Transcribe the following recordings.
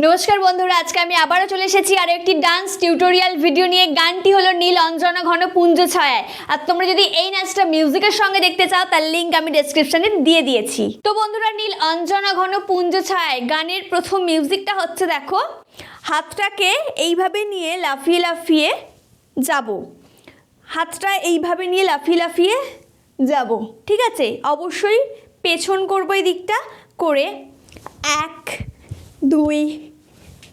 নমস্কার বন্ধুরা, আজকে আমি আবারও চলে এসেছি আর একটি ডান্স টিউটোরিয়াল ভিডিও নিয়ে। গানটি হলো নীল অঞ্জনঘন পুঞ্জ ছায়ায়। আর তোমরা যদি এই নাচটা মিউজিকের সঙ্গে দেখতে চাও তার লিঙ্ক আমি ডেসক্রিপশনে দিয়ে দিয়েছি। তো বন্ধুরা, নীল অঞ্জনঘন পুঞ্জ ছায়ায় গানের প্রথম মিউজিকটা হচ্ছে, দেখো, হাতটাকে এইভাবে নিয়ে লাফিয়ে লাফিয়ে যাব। হাতটা এইভাবে নিয়ে লাফিয়ে লাফিয়ে যাব, ঠিক আছে? অবশ্যই পেছন করবো এই দিকটা করে 1 2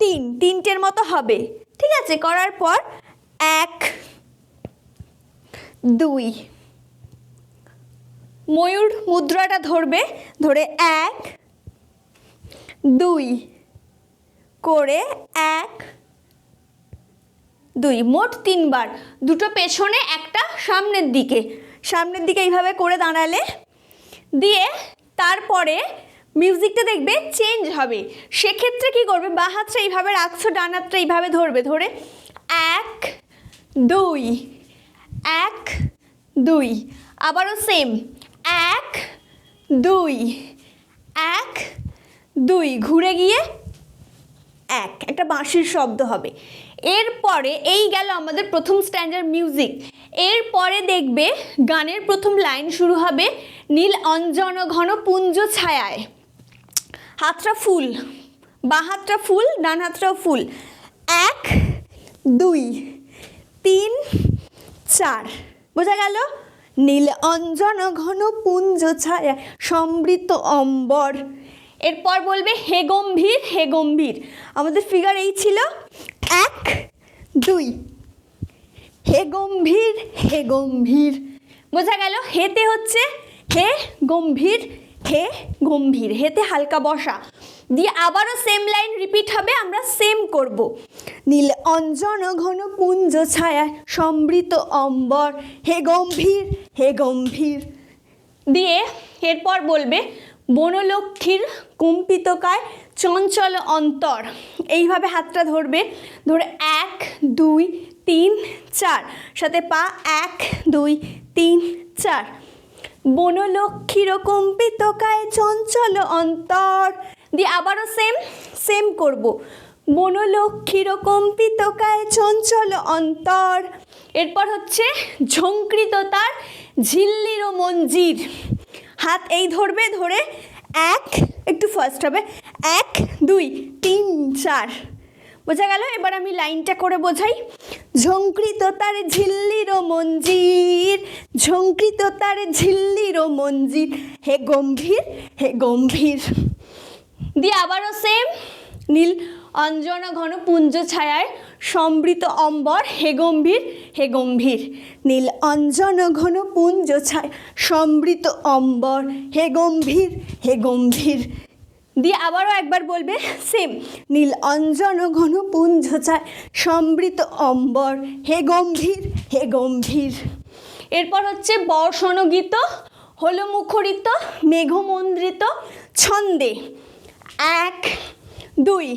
3 তিনটের মতো হবে, ঠিক আছে? করার পর 1 2 ময়ূর মুদ্রাটা ধরবে, ধরে 1 2 করে 1 2 মোট 3 বার, দুটো পেছনে একটা সামনের দিকে এইভাবে করে দাঁড়ালে দিয়ে তারপরে মিউজিকটা দেখবে চেঞ্জ হবে। সেক্ষেত্রে কি করবে, বা হাতটা এইভাবে রাখছো, ডান হাতটা এইভাবে ধরবে, ধরে 1 2 1 2 আবারও সেম 1 2 1 2 ঘুরে গিয়ে একটা বাঁশির শব্দ হবে। এরপরে এই গেল আমাদের প্রথম স্ট্যান্ডার্ড মিউজিক। এরপরে দেখবে গানের প্রথম লাইন শুরু হবে নীল অঞ্জনঘন পুঞ্জ ছায়ায়। হাতটা ফুল, বাঁ হাতটা ফুল, ডান হাতটাও ফুল। 1 2 3 4, বোঝা গেল? নীল অঞ্জনঘন পুঞ্জ ছায়া সমৃত অম্বর। এরপর বলবে হে গম্ভীর হে গম্ভীর। আমাদের ফিগার এই ছিল 1 2 হে গম্ভীর হে গম্ভীর, বোঝা গেল? হেতে হচ্ছে হে গম্ভীর হে গম্ভীর, হেতে হালকা বসা দিয়ে আবারও সেম লাইন রিপিট হবে, আমরা সেম করব। নীল অঞ্জনঘন পুঞ্জ ছায়া সমৃত অম্বর হে গম্ভীর হে গম্ভীর দিয়ে এরপর বলবে বনলক্ষ্মীর কুম্পিতকায় চঞ্চল অন্তর। এইভাবে হাতটা ধরবে, ধরে 1 2 3 4, সাথে পা 1 2 3 4। বনলক্ষ্মীর কম্পিতকায় চঞ্চল অন্তর দিয়ে আবারও সেম করব। বনলক্ষ্মীর কম্পিতকায় চঞ্চল অন্তর। এরপর হচ্ছে ঝঙ্কৃত তার ঝিল্লির মঞ্জির। হাত এই ধরবে, ধরে 1 একটু ফার্স্ট হবে 1 2 3 4, বোঝা গেল? এবার আমি লাইনটা করে বোঝাই। ঝঙ্কৃত তার ঝিল্লির মঞ্জির, ঝঙ্কৃত তার ঝিল্লির মঞ্জির হে গম্ভীর হে গম্ভীর দিয়ে আবারও সেম নীল অঞ্জনঘন পুঞ্জ ছায়ায় সমৃত অম্বর হে গম্ভীর হে গম্ভীর। নীল অঞ্জনঘন পুঞ্জ ছায়া সমৃত অম্বর হে গম্ভীর হে গম্ভীর দিয়ে আবারও একবার বলবে সেম নীল অঞ্জনঘন পুঞ্জ ছায়া সমৃত অম্বর হে গম্ভীর হে গম্ভীর। এরপর হচ্ছে বর্ষণগীত হলো মুখরিত মেঘমন্দ্রিত ছন্দে। 1 2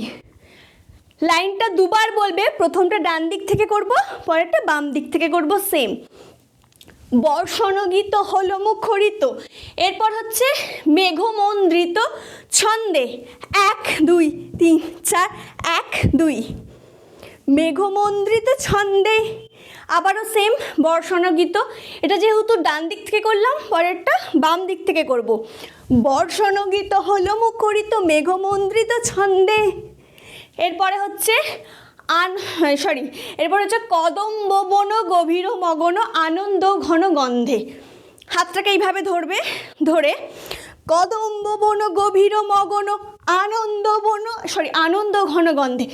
লাইনটা দুবার বলবে, প্রথমটা ডান দিক থেকে করব, পরেরটা বাম দিক থেকে করব সেম। বর্ষণগীত হলো মুখরিত, এরপর হচ্ছে মেঘমন্দ্রিত ছন্দে। 1 2 3 4 1 2 মেঘমন্দ্রিত ছন্দে আবারও সেম বর্ষণগীত। এটা যেহেতু ডান দিক থেকে করলাম, পরেরটা বাম দিক থেকে করব। বর্ষণগীত হলো মুখরিত মেঘমন্দ্রিত ছন্দে। এরপরে হচ্ছে এরপরে হচ্ছে কদম্ব বন গভীর মগন আনন্দ ঘন গন্ধে। হাতটাকে এইভাবে ধরবে, ধরে কদম্ব বন গভীর মগন আনন্দ ঘন গন্ধে,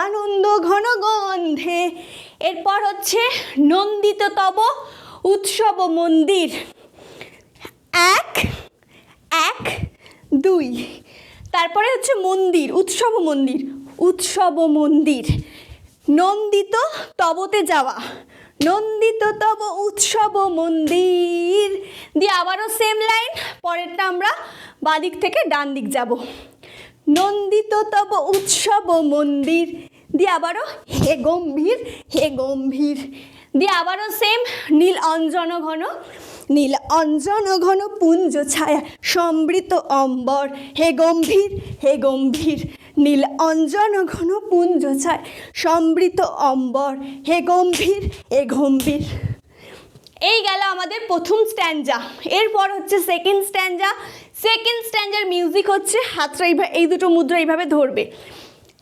আনন্দ ঘন গন্ধে। এরপর হচ্ছে নন্দিত তব উৎসব মন্দির। 1 1 2 তারপরে হচ্ছে মন্দির, উৎসব মন্দির, উৎসব মন্দির। নন্দিত তবতে যাওয়া, নন্দিত তব উৎসব মন্দির দিয়ে আবারও সেম লাইন, পরেরটা আমরা বাদিক থেকে ডান দিক যাব। নন্দিত তব উৎসব মন্দির দিয়ে আবারও হে গম্ভীর হে গম্ভীর দিয়ে আবারও সেম নীল অঞ্জনঘন নীল অঞ্জনঘন পুঞ্জ ছায়া সমৃত অম্বর হে গম্ভীর নীল অঞ্জন ঘন পুঞ্জ ছায় সমৃত অম্বর হে গম্ভীর হে গম্ভীর। এই গেল আমাদের প্রথম স্ট্যান্জা। এরপর হচ্ছে সেকেন্ড স্ট্যান্জা। সেকেন্ড স্ট্যান্জার মিউজিক হচ্ছে হাতটা এই দুটো মুদ্রা এইভাবে ধরবে,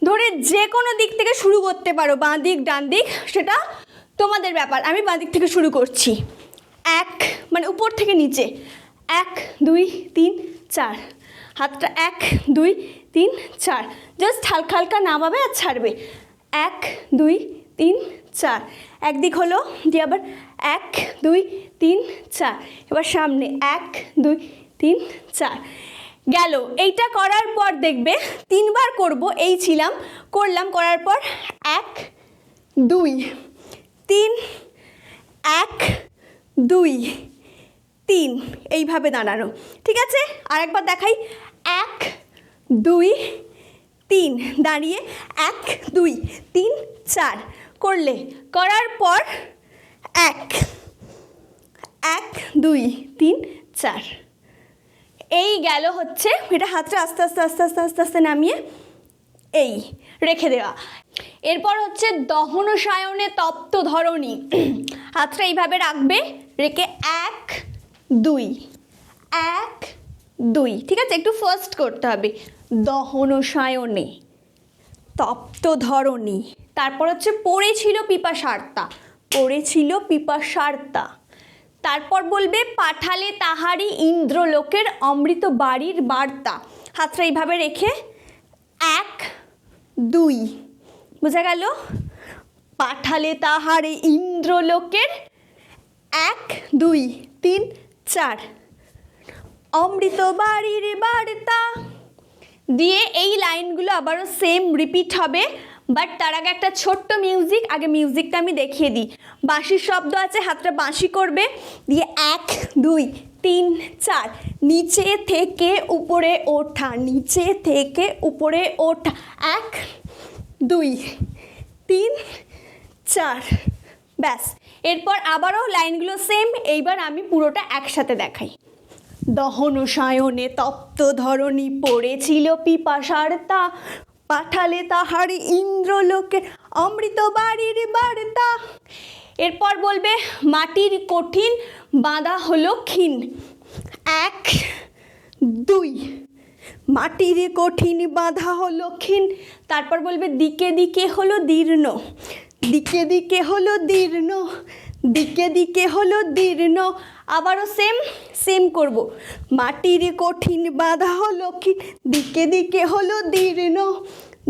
ধরে যে কোনো দিক থেকে শুরু করতে পারো, বাঁ দিক ডান দিক সেটা তোমাদের ব্যাপার। আমি বাঁ দিক থেকে শুরু করছি। এক মানে উপর থেকে নিচে, 1 2 3 4, হাতটা 1 2 3 4, জাস্ট হালকা হালকা নামাবে আর ছাড়বে। 1 2 3 4, একদিক হলো, দিয়ে আবার 1 2 3 4, এবার সামনে 1 2 3 4 গেল। এইটা করার পর দেখবে 3 বার করব, এই ছিলাম, করলাম, করার পর 1 2 3 1 2 3 এইভাবে দাঁড়ানো। ঠিক আছে, আরেকবার দেখাই। 1 2 3 দাঁড়িয়ে 1 2 3 4 করলে, করার পর 1 1 2 3 4। এই গেল হচ্ছে, এটা হাতটা আস্তে আস্তে আস্তে আস্তে আস্তে আস্তে নামিয়ে এই রেখে দেওয়া। এরপর হচ্ছে দহন সায়নে তপ্ত ধরণী। হাতটা এইভাবে রাখবে, রেখে 1 2 1 2, ঠিক আছে, একটু ফার্স্ট করতে হবে। দহন সায়নে তপ্ত ধরণী। তারপর হচ্ছে পড়েছিল পিপাসার্তা, পড়েছিল পিপাসার্তা। তারপর বলবে পাঠালে তাহারি ইন্দ্রলোকের অমৃত বাড়ির বার্তা। হাতটা এইভাবে রেখে 1 2, বোঝা গেল? পাঠালে তাহারি ইন্দ্রলোকের 1 2 3 4, অমৃত বাড়ির বার্তা দিয়ে এই লাইনগুলো আবারও সেম রিপিট হবে, বাট তার আগে একটা ছোট্ট মিউজিক। আগে মিউজিকটা আমি দেখিয়ে দিই। বাঁশির শব্দ আছে, হাতটা বাঁশি করবে, দিয়ে 1 2 3 4, নিচে থেকে উপরে ওঠা, নিচে থেকে উপরে ওঠা, 1 2 3 4, ব্যাস। এরপর আবারও লাইনগুলো সেম, এইবার আমি পুরোটা একসাথে দেখাই। দহন সায়নে তপ্ত ধরণী পড়েছিল পিপাসার্তা, পাঠালে তাহারি ইন্দ্রলোকের অমৃত বাড়ির বার্তা। এরপর বলবে মাটির কঠিন বাঁধা হলো ক্ষীণ, 1 2, মাটির কঠিন বাঁধা হলো ক্ষীণ। তারপর বলবে দিকে দিকে হলো দীর্ণ, দিকে দিকে হলো দীর্ণ, দিকে দিকে হলো দীর্ণ। আবারও সেম সেম করব। মাটির কঠিন বাঁধা হলো ক্ষীণ, দিকে দিকে হলো দীর্ণ,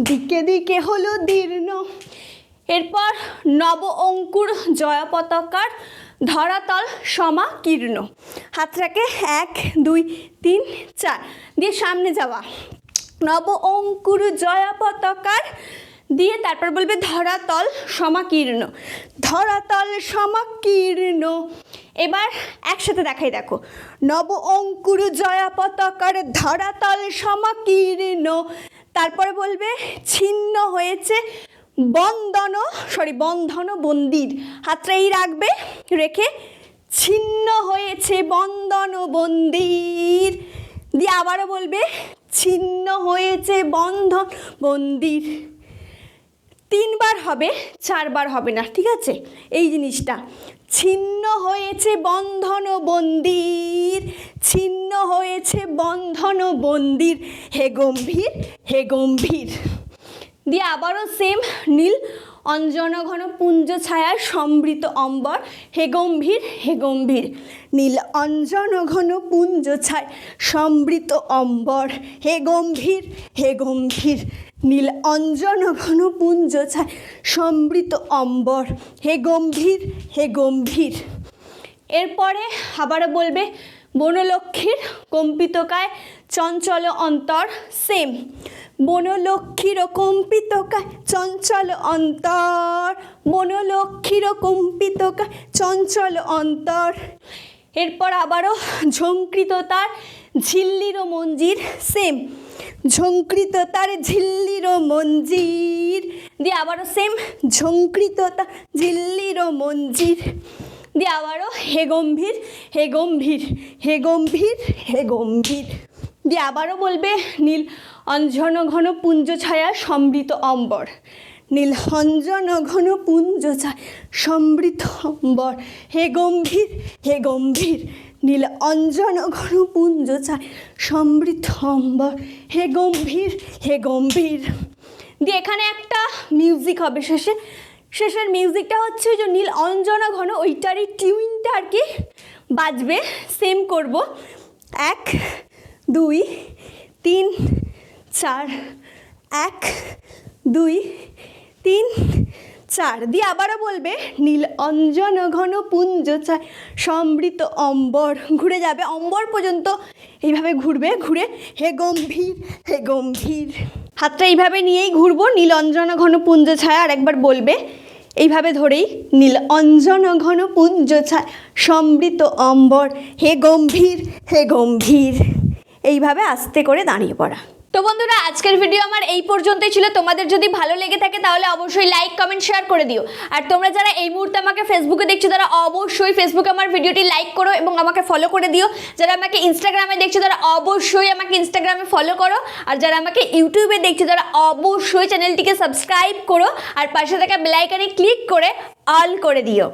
দিকে দিকে হলো দীর্ণ। এরপর নব অঙ্কুর জয়া পতাকার ধরাতল সমাকীর্ণ। হাতটাকে 1 2 3 4 দিয়ে সামনে যাওয়া। নব অঙ্কুর জয়া পতাকার দিয়ে তারপর বলবে ধরাতল সমাকীর্ণ, ধরাতল সমাকীর্ণ। এবার একসাথে দেখাই, দেখো, নব অঙ্কুর জয়া পতাকার ধরাতল সমাকীর্ণ। তারপরে বলবে ছিন্ন হয়েছে বন্ধন বন্দির। হাতটা এই রাখবে, রেখে ছিন্ন হয়েছে বন্ধন বন্দির, দিয়ে আবারও বলবে ছিন্ন হয়েছে বন্ধন বন্দির। 3 বার হবে, 4 বার হবে না, ঠিক আছে? এই জিনিসটা, ছিন্ন হয়েছে বন্ধন বন্দির, ছিন্ন হয়েছে বন্ধন বন্দির, হে গম্ভীর হে গম্ভীর। দিয়ে আবারও সেম, নীল অঞ্জনঘন পুঞ্জ ছায়ার সমৃত অম্বর হে গম্ভীর হে গম্ভীর। নীল অঞ্জনঘন পুঞ্জ ছায় সমৃত অম্বর হে গম্ভীর হে গম্ভীর। নীল অঞ্জনঘন পুঞ্জ ছায় সমৃত অম্বর হে গম্ভীর হে গম্ভীর। এরপরে আবারও বলবে বনলক্ষ্মীর কম্পিতকায় চঞ্চল অন্তর, সেম, বনলক্ষ্মীর কম্পিতকায় চঞ্চল অন্তর, বনলক্ষ্মীর কম্পিতকায় চঞ্চল অন্তর। এরপর আবারও ঝঙ্কৃত তার ঝিল্লির মঞ্জির, সেম, ঝঙ্কৃত তার ঝিল্লির মঞ্জির, দিয়ে আবারও সেম, ঝঙ্কৃত তার ঝিল্লির মঞ্জির, দিয়ে আবারও হে গম্ভীর হে গম্ভীর হে গম্ভীর হে গম্ভীর। দিয়ে আবারও বলবে নীল অঞ্জন ঘন পুঞ্জ ছায়া সমৃত অম্বর, নীল অঞ্জন ঘন পুঞ্জ ছায়া সমৃত অম্বর, হে গম্ভীর হে গম্ভীর, নীল অঞ্জন ঘন পুঞ্জ ছায়া সমৃত অম্বর, হে গম্ভীর হে গম্ভীর। দিয়ে এখানে একটা মিউজিক হবে শেষের মিউজিকটা হচ্ছে যে নীল অঞ্জন ঘন, ওইটারই টিউনটা আর কি বাজবে। সেম করব, 1 2 3 4, 1 2 3 4 দিয়ে আবারও বলবে নীল অঞ্জন ঘন পুঞ্জ ছায়া সমৃত অম্বর, ঘুরে যাবে অম্বর পর্যন্ত, এইভাবে ঘুরবে, ঘুরে হে গম্ভীর হে গম্ভীর। হাতটা এইভাবে নিয়েই ঘুরবো, নীল অঞ্জন ঘন পুঞ্জ ছায়া, আর একবার বলবে এইভাবে ধরেই নীল অঞ্জন ঘন পুঞ্জ ছায়া সমৃত অম্বর, হে গম্ভীর হে গম্ভীর। এইভাবে আস্তে করে দাঁড়িয়ে পড়া। তো বন্ধুরা, আজকের ভিডিও আমার এই পর্যন্তই ছিল। তোমাদের যদি ভালো লেগে থাকে তাহলে অবশ্যই লাইক কমেন্ট শেয়ার করে দিও। আর তোমরা যারা এই মুহূর্তে আমাকে ফেসবুকে দেখছো তারা অবশ্যই ফেসবুকে আমার ভিডিওটি লাইক করো এবং আমাকে ফলো করে দিও। যারা আমাকে ইনস্টাগ্রামে দেখছো তারা অবশ্যই আমাকে ইনস্টাগ্রামে ফলো করো। আর যারা আমাকে ইউটিউবে দেখছো তারা অবশ্যই চ্যানেলটিকে সাবস্ক্রাইব করো আর পাশে থাকা বেল আইকনে ক্লিক করে অল করে দিও।